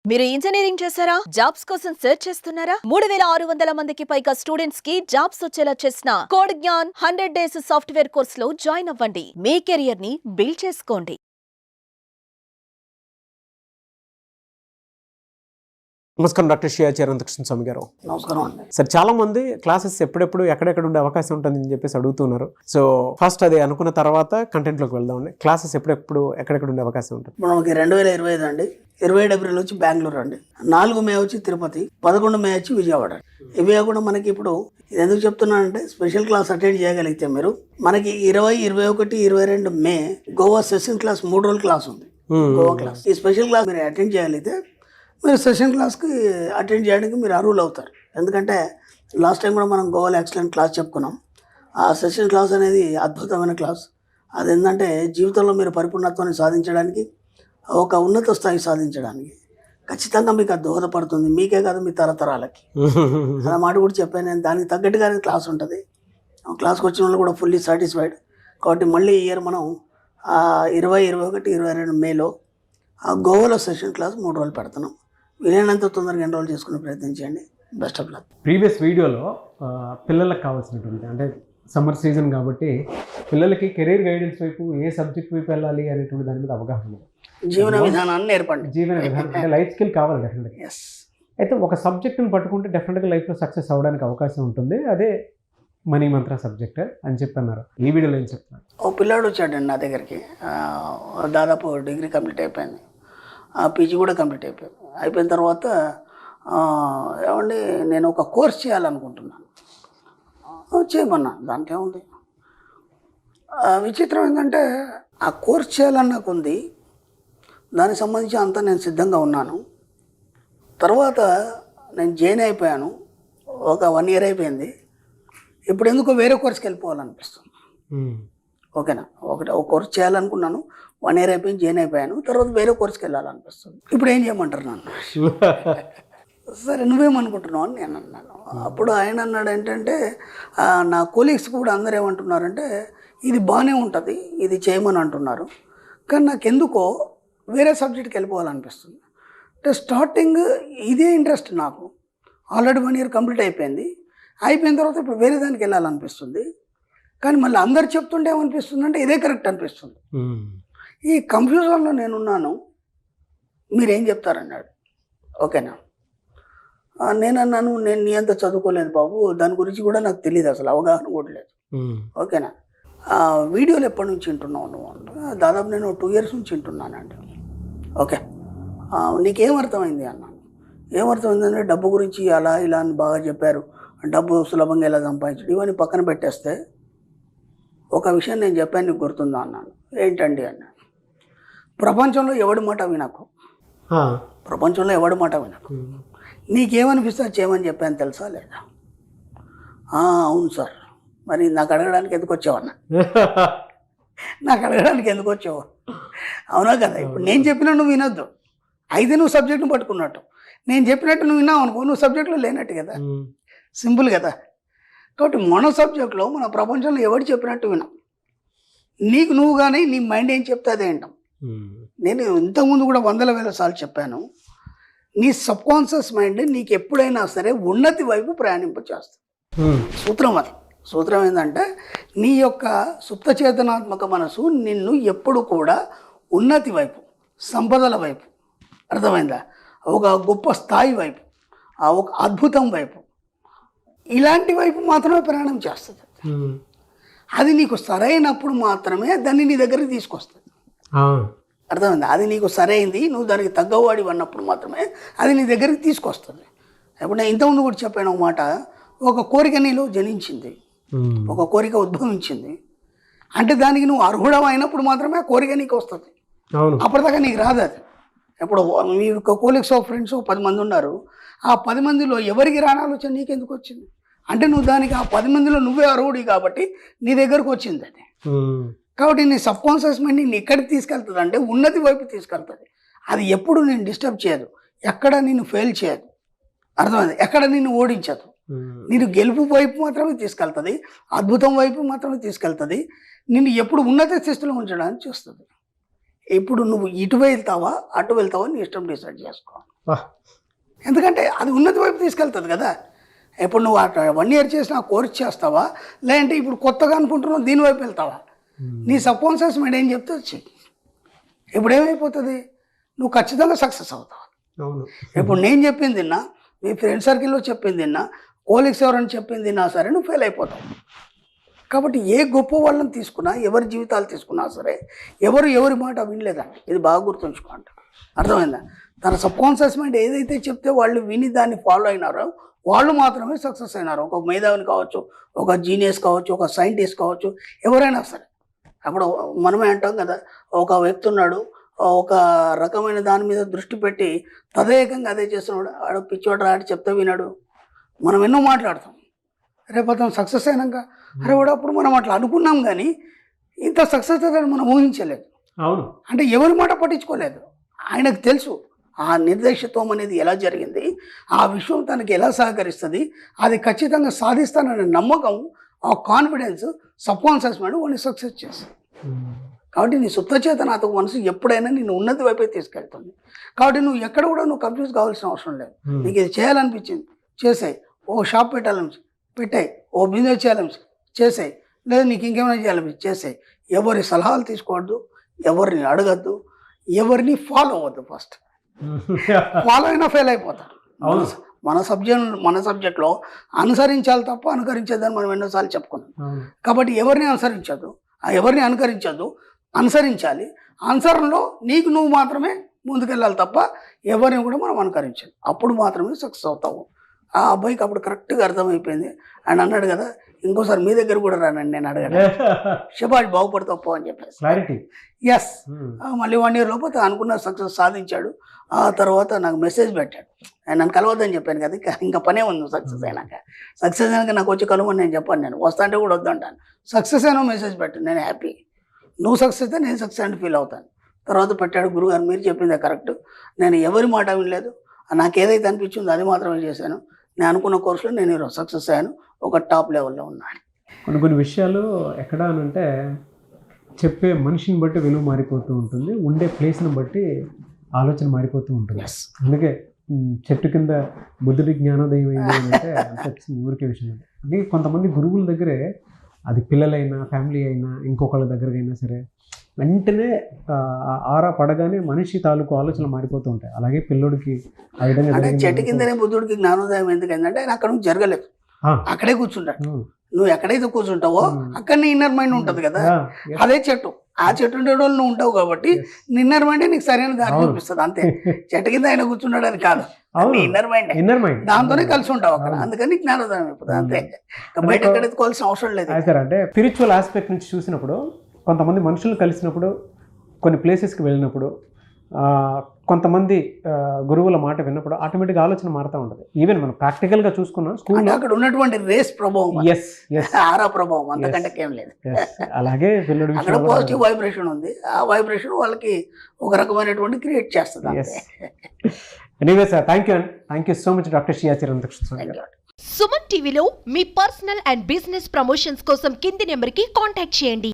మీరు ఇంజనీరింగ్ చేశారా? జాబ్స్ కోసం సెర్చ్ చేస్తున్నారా? 3600 మందికి పైగా స్టూడెంట్స్ కి జాబ్స్ వచ్చేలా చేసిన కోడ్ జ్ఞాన్ 100 డేస్ సాఫ్ట్వేర్ కోర్సులో జాయిన్ అవ్వండి. మీ కెరియర్ ని బిల్డ్ చేసుకోండి. నమస్కారం డాక్టర్ శ్రీ ఆచార్య అనంతకృష్ణ స్వామి గారు. నమస్కారం అండి. సార్, చాలా మంది క్లాసెస్ ఎప్పుడెప్పుడు ఎక్కడెక్కడ ఉండే అవకాశం ఉంటుందని చెప్పేసి అడుగుతున్నారు. సో ఫస్ట్ అది అనుకున్న తర్వాత కంటెంట్లోకి వెళ్దామండి. క్లాసెస్ ఎప్పుడెప్పుడు ఎక్కడెక్కడ ఉండే అవకాశం ఉంటుంది? మనకి 2025 అండి. 27 ఏప్రిల్ వచ్చి బెంగళూరు అండి, 4 మే వచ్చి తిరుపతి, 11 మే వచ్చి విజయవాడ. ఇవే కూడా మనకి ఇప్పుడు ఇది ఎందుకు చెప్తున్నానంటే స్పెషల్ క్లాస్ అటెండ్ చేయగలిగితే మీరు మనకి 20, 21, 22 మే గోవా సెషన్ క్లాస్ 3 రోజుల క్లాస్ ఉంది. గోవా క్లాస్ ఈ స్పెషల్ క్లాస్ మీరు అటెండ్ చేయగలిగితే మీరు సెషన్ క్లాస్కి అటెండ్ చేయడానికి మీరు అర్హులు అవుతారు. ఎందుకంటే లాస్ట్ టైం కూడా మనం గోవాలో ఎక్సలెంట్ క్లాస్ చెప్పుకున్నాం. ఆ సెషన్ క్లాస్ అనేది అద్భుతమైన క్లాస్. అది ఏంటంటే జీవితంలో మీరు పరిపూర్ణత్వాన్ని సాధించడానికి, ఒక ఉన్నత స్థాయి సాధించడానికి ఖచ్చితంగా మీకు అది దోహదపడుతుంది. మీకే కాదు, మీ తరతరాలకి. అలా మాట కూడా చెప్పాను నేను. దానికి తగ్గట్టుగానే క్లాస్ ఉంటుంది. క్లాస్కి వచ్చిన వాళ్ళు కూడా ఫుల్లీ సాటిస్ఫైడ్. కాబట్టి మళ్ళీ ఈ ఇయర్ మనం 20, 21, 22 మేలో గోవాలో సెషన్ క్లాస్ 3 రోజులు పెడుతున్నాం. వీలైనంత తొందరగా ఎన్రోల్ చేసుకునే ప్రయత్నం చేయండి. Best of luck. ప్రీవియస్ వీడియోలో పిల్లలకు కావాల్సినటువంటి, అంటే సమ్మర్ సీజన్ కాబట్టి పిల్లలకి కెరీర్ గైడెన్స్ వైపు ఏ సబ్జెక్ట్ వైపు వెళ్ళాలి అనేటువంటి దాని మీద అవగాహన, జీవన విధానాన్ని నేర్పండి. జీవన విధానం అంటే లైఫ్ స్కిల్ కావాలి డెఫినెట్గా. ఎస్. అయితే ఒక సబ్జెక్ట్ని పట్టుకుంటే డెఫినెట్గా లైఫ్లో సక్సెస్ అవ్వడానికి అవకాశం ఉంటుంది. అదే మనీ మంత్ర సబ్జెక్ట్ అని చెప్పన్నారు. ఈ వీడియోలో ఏం చెప్తున్నారు? ఓ పిల్లాడు వచ్చాడండి నా దగ్గరికి. దాదాపు డిగ్రీ కంప్లీట్ అయిపోయింది, పీజీ కూడా కంప్లీట్ అయిపోయింది. అయిపోయిన తర్వాత ఏమండి నేను ఒక కోర్స్ చేయాలనుకుంటున్నాను. చేయమన్నా, దాంట్లో ఏముంది. విచిత్రం ఏంటంటే ఆ కోర్స్ చేయాలని నాకు ఉంది. దానికి సంబంధించి అంతా నేను సిద్ధంగా ఉన్నాను. తర్వాత నేను జాయిన్ అయిపోయాను. ఒక 1 ఇయర్ అయిపోయింది. ఇప్పుడు ఎందుకో వేరే కోర్స్కి వెళ్ళిపోవాలనిపిస్తుంది. ఓకేనా, ఒక కోర్స్ చేయాలనుకున్నాను. 1 ఇయర్ అయిపోయింది, జాయిన్ అయిపోయాను. తర్వాత వేరే కోర్స్కి వెళ్ళాలనిపిస్తుంది. ఇప్పుడు ఏం చేయమంటారు నన్ను? సరే నువ్వేమనుకుంటున్నావు అని నేను అన్నాను. అప్పుడు ఆయన అన్నాడు ఏంటంటే, నా కొలీగ్స్ కూడా అందరూ ఏమంటున్నారంటే ఇది బాగానే ఉంటుంది, ఇది చేయమని అంటున్నారు, కానీ నాకు ఎందుకో వేరే సబ్జెక్ట్కి వెళ్ళిపోవాలనిపిస్తుంది. అంటే స్టార్టింగ్ ఇదే ఇంట్రెస్ట్ నాకు. ఆల్రెడీ 1 ఇయర్ కంప్లీట్ అయిపోయింది. అయిపోయిన తర్వాత ఇప్పుడు వేరే దానికి వెళ్ళాలనిపిస్తుంది. కానీ మళ్ళీ అందరు చెప్తుంటే ఏమనిపిస్తుంది అంటే ఇదే కరెక్ట్ అనిపిస్తుంది. ఈ కన్ఫ్యూజన్లో నేనున్నాను, మీరేం చెప్తారన్నాడు. ఓకేనా, నేను అన్నాను, నేను నీ అంత చదువుకోలేదు బాబు, దాని గురించి కూడా నాకు తెలియదు, అసలు అవగాహన కూడా లేదు. ఓకేనా, వీడియోలు ఎప్పటి నుంచి వింటున్నావు నువ్వు అంటే, దాదాపు నేను 2 ఇయర్స్ నుంచి వింటున్నానండి. ఓకే, నీకేం అర్థమైంది అన్నాను. ఏమర్థమైందంటే డబ్బు గురించి అలా ఇలా అని బాగా చెప్పారు, డబ్బు సులభంగా ఎలా సంపాదించడం ఇవన్నీ పక్కన పెట్టేస్తే ఒక విషయం నేను చెప్పాను, నీకు గుర్తుందా అన్నాను. ఏంటండి అన్నాను. ప్రపంచంలో ఎవడి మాట వినకు, ప్రపంచంలో ఎవడి మాట వినకు, నీకేమనిపిస్తే చేయమని చెప్పాను తెలుసా లేదా? అవును సార్, మరి నాకు అడగడానికి ఎందుకు వచ్చావన్నా? నాకు అడగడానికి ఎందుకు వచ్చావు? అవునా కదా. ఇప్పుడు నేను చెప్పినా నువ్వు వినొద్దు, అయితే నువ్వు సబ్జెక్ట్ను పట్టుకున్నట్టు. నేను చెప్పినట్టు నువ్వు విన్నావు అనుకో, నువ్వు సబ్జెక్టులో లేనట్టు కదా. సింపుల్ కదా. కాబట్టి మన సబ్జెక్ట్లో మన ప్రపంచంలో ఎవరు చెప్పినట్టు వినాం. నీకు నువ్వు కానీ నీ మైండ్ ఏం చెప్తే అదే వింటాం. నేను ఇంతకుముందు కూడా 100,000 సార్లు చెప్పాను, నీ సబ్ కాన్షియస్ మైండ్ నీకు ఎప్పుడైనా సరే ఉన్నతి వైపు ప్రయాణింపచేస్తుంది. సూత్రం అది. సూత్రం ఏంటంటే నీ యొక్క సుప్త చేతనాత్మక మనసు నిన్ను ఎప్పుడు కూడా ఉన్నతి వైపు, సంపదల వైపు, అర్థమైందా, ఒక గొప్ప స్థాయి వైపు, ఒక అద్భుతం వైపు, ఇలాంటి వైపు మాత్రమే ప్రయాణం చేస్తుంది. అది నీకు సరైనప్పుడు మాత్రమే దాన్ని నీ దగ్గరికి తీసుకొస్తుంది. అర్థమైంది. అది నీకు సరైంది, నువ్వు దానికి తగ్గవాడి అన్నప్పుడు మాత్రమే అది నీ దగ్గరికి తీసుకొస్తుంది. ఇప్పుడు నేను ఇంతకుముందు కూడా చెప్పాను ఒక మాట, ఒక కోరిక నీలో జనించింది, ఒక కోరిక ఉద్భవించింది అంటే దానికి నువ్వు అర్హుడం అయినప్పుడు మాత్రమే ఆ కోరిక నీకు వస్తుంది. అప్పటిదాకా నీకు రాదు అది. ఇప్పుడు మీ యొక్క కోలీగ్స్ ఫ్రెండ్స్ 10 మంది ఉన్నారు, ఆ 10 మందిలో ఎవరికి రాని ఆలోచన నీకెందుకు వచ్చింది అంటే నువ్వు దానికి ఆ 10 మందిలో నువ్వే అర్హుడి కాబట్టి నీ దగ్గరకు వచ్చింది అది. కాబట్టి నీ సబ్ కాన్షియస్ మైండ్ నేను ఎక్కడికి తీసుకెళ్తుంది అంటే ఉన్నతి వైపు తీసుకెళ్తుంది. అది ఎప్పుడు నేను డిస్టర్బ్ చేయదు, ఎక్కడ నేను ఫెయిల్ చేయదు, అర్థమైంది, ఎక్కడ నిన్ను ఓడించదు. నేను గెలుపు వైపు మాత్రమే తీసుకెళ్తుంది, అద్భుతం వైపు మాత్రమే తీసుకెళ్తుంది, నిన్ను ఎప్పుడు ఉన్నత స్థితిలో ఉంచడానికి చూస్తుంది. ఇప్పుడు నువ్వు ఇటు వెళ్తావా అటు వెళ్తావా నీ ఇష్టం డిసైడ్ చేసుకోవాలి. ఎందుకంటే అది ఉన్నతి వైపు తీసుకెళ్తుంది కదా. ఇప్పుడు నువ్వు 1 year చేసిన ఆ కోర్స్ చేస్తావా, లేదంటే ఇప్పుడు కొత్తగా అనుకుంటున్నావు దీనివైపు వెళ్తావా? నీ సబ్కాన్షియస్ మైండ్ ఏం చెప్తే చెయ్యి. ఇప్పుడు ఏమైపోతుంది, నువ్వు ఖచ్చితంగా సక్సెస్ అవుతావు. అవును. ఇప్పుడు నేను చెప్పింది విన్నా, మీ ఫ్రెండ్ సర్కిల్లో చెప్పింది విన్నా, కోలీగ్స్ ఎవరైనా చెప్పింది విన్నా సరే నువ్వు ఫెయిల్ అయిపోతావు. కాబట్టి ఏ గొప్ప వాళ్ళని తీసుకున్నా, ఎవరి జీవితాలు తీసుకున్నా సరే ఎవరి మాట వినలేదండి. ఇది బాగా గుర్తుంచుకోండి. అర్థమైందా? తన సబ్కాన్షియస్ మైండ్ ఏదైతే చెప్తే వాళ్ళు విని దాన్ని ఫాలో అయినారో వాళ్ళు మాత్రమే సక్సెస్ అయినారు. ఒక మేధావిని కావచ్చు, ఒక జీనియస్ కావచ్చు, ఒక సైంటిస్ట్ కావచ్చు, ఎవరైనా సరే. అప్పుడు మనమే అంటాం కదా, ఒక వ్యక్తి ఉన్నాడు, ఒక రకమైన దాని మీద దృష్టి పెట్టి తదేకంగా అదే చేస్తున్నాడు, ఆడు పిచ్చోడు రాడు చెప్తే వినాడు. మనం ఎన్నో మాట్లాడతాం, రేపు అతను సక్సెస్ అయినాక అరే వాడు అప్పుడు మనం అట్లా అనుకున్నాం కానీ ఇంత సక్సెస్ అవుతాడని మనం ఊహించలేదు. అవును. అంటే ఎవరి మాట పట్టించుకోలేదు. ఆయనకు తెలుసు ఆ నిర్దేశత్వం అనేది ఎలా జరిగింది, ఆ విషయం తనకి ఎలా సహకరిస్తుంది, అది ఖచ్చితంగా సాధిస్తాననే నమ్మకం, ఆ కాన్ఫిడెన్స్ సబ్కాన్షియస్ మైండ్ వాడిని సక్సెస్ చేస్తుంది. కాబట్టి నీ సుప్తచేతనాత్మక మనసు ఎప్పుడైనా నిన్ను ఉన్నతి వైపే తీసుకెళ్తుంది. కాబట్టి నువ్వు ఎక్కడ కూడా నువ్వు కన్ఫ్యూజ్ కావాల్సిన అవసరం లేదు. నీకు ఇది చేయాలనిపించింది చేసాయి, ఓ షాప్ పెట్టాలనిపించి పెట్టాయి, ఓ బిజినెస్ చేయాలనిపించి చేసాయి, లేదా నీకు ఇంకేమైనా చేయాలనిపించి చేసాయి. ఎవరి సలహాలు తీసుకోవద్దు, ఎవరిని అడగద్దు, ఎవరిని ఫాలో అవ్వద్దు. ఫస్ట్ ఫాలో అయినా ఫెయిల్ అయిపోతారు. మన సబ్జెక్ట్లో అనుసరించాలి తప్ప అనుకరించేదని మనం ఎన్నోసార్లు చెప్పుకున్నాం. కాబట్టి ఎవరిని అనుసరించద్దు, ఎవరిని అనుసరించాలి. అనుసరణలో నీకు నువ్వు మాత్రమే ముందుకెళ్ళాలి తప్ప ఎవరిని కూడా మనం అనుకరించాలి. అప్పుడు మాత్రమే సక్సెస్ అవుతావు. ఆ అబ్బాయికి అప్పుడు కరెక్ట్గా అర్థమైపోయింది. ఆయన అన్నాడు కదా, ఇంకోసారి మీ దగ్గర కూడా రానండి నేను అడగను, శబాష్ బాగుపడతావు పో అని చెప్పేసి. ఎస్, మళ్ళీ 1 year లోపు అనుకున్న సక్సెస్ సాధించాడు. ఆ తర్వాత నాకు మెసేజ్ పెట్టాడు, నన్ను కలవద్దని చెప్పాను కదా, ఇంకా పనే ఉంది సక్సెస్ అయినాక నాకు వచ్చి కలవని నేను చెప్పాను, నేను వస్తా అంటే కూడా వద్దంటాను. సక్సెస్ అయినా మెసేజ్ పెట్టాను, నేను హ్యాపీ, నువ్వు సక్సెస్ అయితే నేను సక్సెస్ అని ఫీల్ అవుతాను. తర్వాత పెట్టాడు, గురుగారు మీరు చెప్పిందే కరెక్ట్, నేను ఎవరి మాట వినలేదు, నాకు ఏదైతే అనిపించిందో అది మాత్రమే చేశాను, నేను అనుకున్న కోర్సులో నేను ఈరోజు సక్సెస్ అయ్యాను, ఒక టాప్ లెవెల్లో ఉన్నాను. కొన్ని విషయాలు ఎక్కడ అనంటే చెప్పే మనిషిని బట్టి విలువ మారిపోతూ ఉంటుంది, ఉండే ప్లేస్ని బట్టి ఆలోచన మారిపోతూ ఉంటుంది. అందుకే చెట్టు కింద బుద్ధుడి జ్ఞానోదయం అయింది అంటే అంత ఊరికే విషయం. అంటే కొంతమంది గురువుల దగ్గరే, అది పిల్లలైనా ఫ్యామిలీ అయినా ఇంకొకళ్ళ దగ్గరకైనా సరే, వెంటనే ఆరా పడగానే మనిషి తాలూకు ఆలోచనలు మారిపోతూ ఉంటాయి. అలాగే పిల్లోడికి ఆ విధంగా అంటే చెట్టు కిందనే బుద్ధుడికి జ్ఞానోదయం ఎందుకంటే ఆయన అక్కడ నుంచి జరగలేదు, అక్కడే కూర్చుంటాడు. నువ్వు ఎక్కడైతే కూర్చుంటావో అక్కడనే ఇన్నర్ మైండ్ ఉంటుంది కదా, అదే చెట్టు. ఆ చెట్టు ఉండే వాళ్ళు నువ్వు ఉంటావు కాబట్టి ఇన్నర్ మైండ్ నీకు సరైన దారి చూపిస్తుంది అంతే. చెట్టు కింద ఆయన కూర్చున్నాడు అని కాదు, ఇన్నర్ మైండ్ దాంతోనే కలిసి ఉంటావు అక్కడ, అందుకని జ్ఞానోదయం అయిపోతుంది అంతే. బయట ఎక్కడ ఎత్తుకోవాల్సిన అవసరం లేదు. అంటే స్పిరిచువల్ ఆస్పెక్ట్ నుంచి చూసినప్పుడు కొంతమంది మనుషులు కలిసినప్పుడు, కొన్ని ప్లేసెస్కి వెళ్ళినప్పుడు, కొంతమంది గురువుల మాట విన్నప్పుడు ఆటోమేటిక్గా ఆలోచన మారుతూ ఉంటుంది. ఈవెన్ మనం ప్రాక్టికల్గా చూసుకున్నాం స్కూల్లో అక్కడ ఉన్నటువంటి రేస్ ప్రభావం, ఆరా ప్రభావం, అంతకంటే ఏం లేదు. అలాగే అక్కడ పాజిటివ్ వైబ్రేషన్ ఉంది, ఆ వైబ్రేషన్ వాళ్ళకి ఒక రకమైనటువంటి క్రియేట్ చేస్తుంది. Anyway sir, thank you so much doctor Shri Acharya. Suman టీవీలో మీ పర్సనల్ అండ్ బిజినెస్ ప్రమోషన్స్ కోసం కింది నెంబర్కి కాంటాక్ట్ చేయండి.